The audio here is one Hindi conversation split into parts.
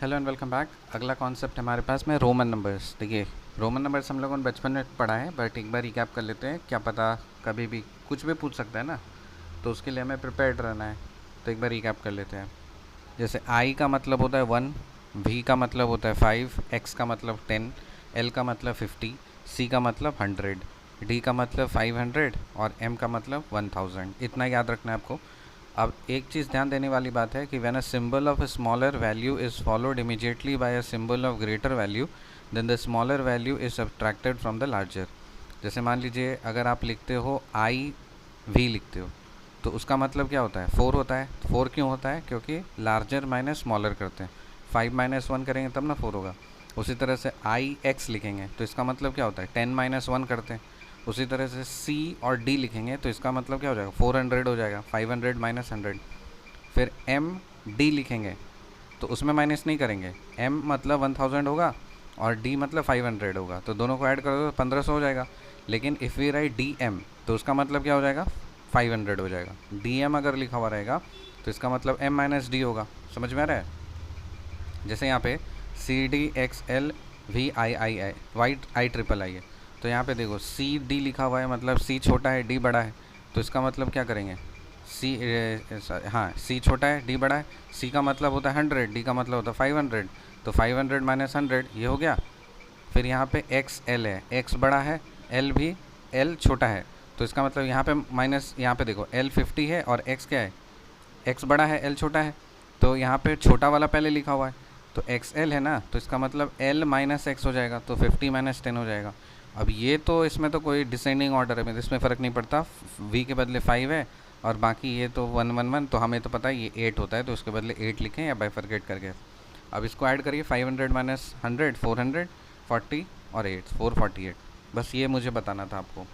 Hello and welcome back. अगला कॉन्सेप्ट हमारे पास में रोमन नंबर्स। देखिए, रोमन नंबर्स हम लोगों ने बचपन में पढ़ा है, बट एक बार रिकैप कर लेते हैं। क्या पता कभी भी कुछ भी पूछ सकता है ना, तो उसके लिए हमें प्रिपेयर्ड रहना है। तो एक बार रिकैप कर लेते हैं। जैसे आई का मतलब होता है 1, वी का मतलब होता है 5, एक्स का मतलब 10, एल का मतलब 50, सी का मतलब 100, डी का मतलब 500 और एम का मतलब 1000। इतना याद रखना है आपको। अब एक चीज़ ध्यान देने वाली बात है कि when a symbol of a smaller value is followed immediately by a symbol of greater value, then the smaller value is subtracted from the larger. जैसे मान लीजिए अगर आप लिखते हो आई वी लिखते हो, तो उसका मतलब क्या होता है? 4 होता है। 4 क्यों होता है? क्योंकि लार्जर माइनस स्मॉलर करते हैं। 5 माइनस 1 करेंगे तब ना 4 होगा। उसी तरह से आई एक्स लिखेंगे तो इसका मतलब क्या होता है? 10 माइनस 1 करते हैं। उसी तरह से सी और डी लिखेंगे तो इसका मतलब क्या हो जाएगा? 400 हो जाएगा। 500 माइनस 100। फिर एम डी लिखेंगे तो उसमें माइनस नहीं करेंगे। एम मतलब 1000 होगा और डी मतलब 500 होगा, तो दोनों को ऐड कर दो तो 1500 हो जाएगा। लेकिन if we write D M तो उसका मतलब क्या हो जाएगा? 500 हो जाएगा। डी एम अगर लिखा हुआ रहेगा तो इसका मतलब एम माइनस डी होगा। समझ में आ रहा है? जैसे यहाँ पे C D X L V I I I why I triple I है, तो यहाँ पे देखो सी डी लिखा हुआ है, मतलब सी छोटा है डी बड़ा है। तो इसका मतलब क्या करेंगे? सी हाँ, सी छोटा है डी बड़ा है। सी का मतलब होता है 100, डी का मतलब होता है 500। तो 500 माइनस 100 ये हो गया। फिर यहाँ पे एक्स एल है, एक्स बड़ा है, एल भी एल छोटा है। तो इसका मतलब यहाँ पे माइनस, यहाँ पे देखो एल 50 है और एक्स क्या है? एक्स बड़ा है एल छोटा है। तो यहाँ पे छोटा वाला पहले लिखा हुआ है, तो एक्स एल है ना, तो इसका मतलब एल माइनस एक्स हो जाएगा, तो 50 माइनस 10 हो जाएगा। अब ये तो इसमें तो कोई डिसेंडिंग ऑर्डर है, इसमें फ़र्क नहीं पड़ता। वी के बदले 5 है और बाकी ये तो 1 1 1, तो हमें तो पता है ये 8 होता है, तो उसके बदले 8 लिखें या बाइफरकेट करके। अब इसको ऐड करिए, 500 माइनस 100 400, 40 और 8 448। बस ये मुझे बताना था आपको।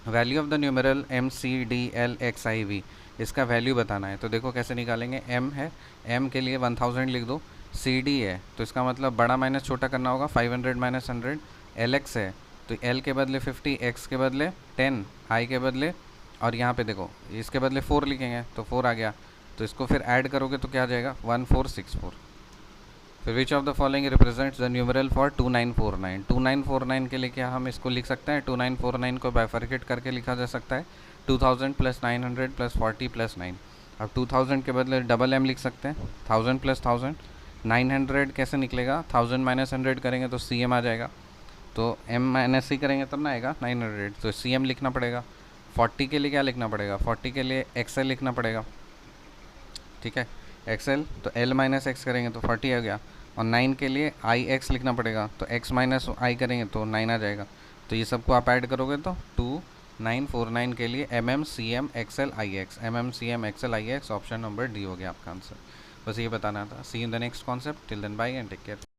Value of the numeral M C D L X I V, इसका वैल्यू बताना है। तो देखो कैसे निकालेंगे। एम है, एम के लिए 1000 लिख दो। सी डी है तो इसका मतलब बड़ा माइनस छोटा करना होगा, 500 माइनस 100। एल एक्स है तो एल के बदले 50, एक्स के बदले 10, आई के बदले, और यहाँ पे देखो इसके बदले 4 लिखेंगे तो 4 आ गया। तो इसको फिर ऐड करोगे तो क्या आ जाएगा? 1464। फिर which of the following represents the numeral for 2949। 2949 के लिए क्या हम इसको लिख सकते हैं? 2949 को बाइफरकेट करके लिखा जा सकता है, 2000 प्लस 900 प्लस 40 प्लस 9। अब 2000 के बदले डबल एम लिख सकते हैं, 1000 प्लस 1000। 900 कैसे निकलेगा? 1000 माइनस 100 करेंगे तो सी एम आ जाएगा, तो एम माइनस सी करेंगे तब ना आएगा 900, तो सी एम लिखना पड़ेगा। 40 के लिए क्या लिखना पड़ेगा? 40 के लिए एक्सएल लिखना पड़ेगा। ठीक है, एक्सएल तो एल माइनस एक्स करेंगे तो 40 आ गया। और 9 के लिए आई एक्स लिखना पड़ेगा, तो एक्स माइनस आई करेंगे तो 9 आ जाएगा। तो ये सबको आप ऐड करोगे तो 2949 के लिए M M C M XL I X, M M C M XL I X, option number D हो गया आपका आंसर। बस ये बताना था। See in the next concept. Till then bye and take care.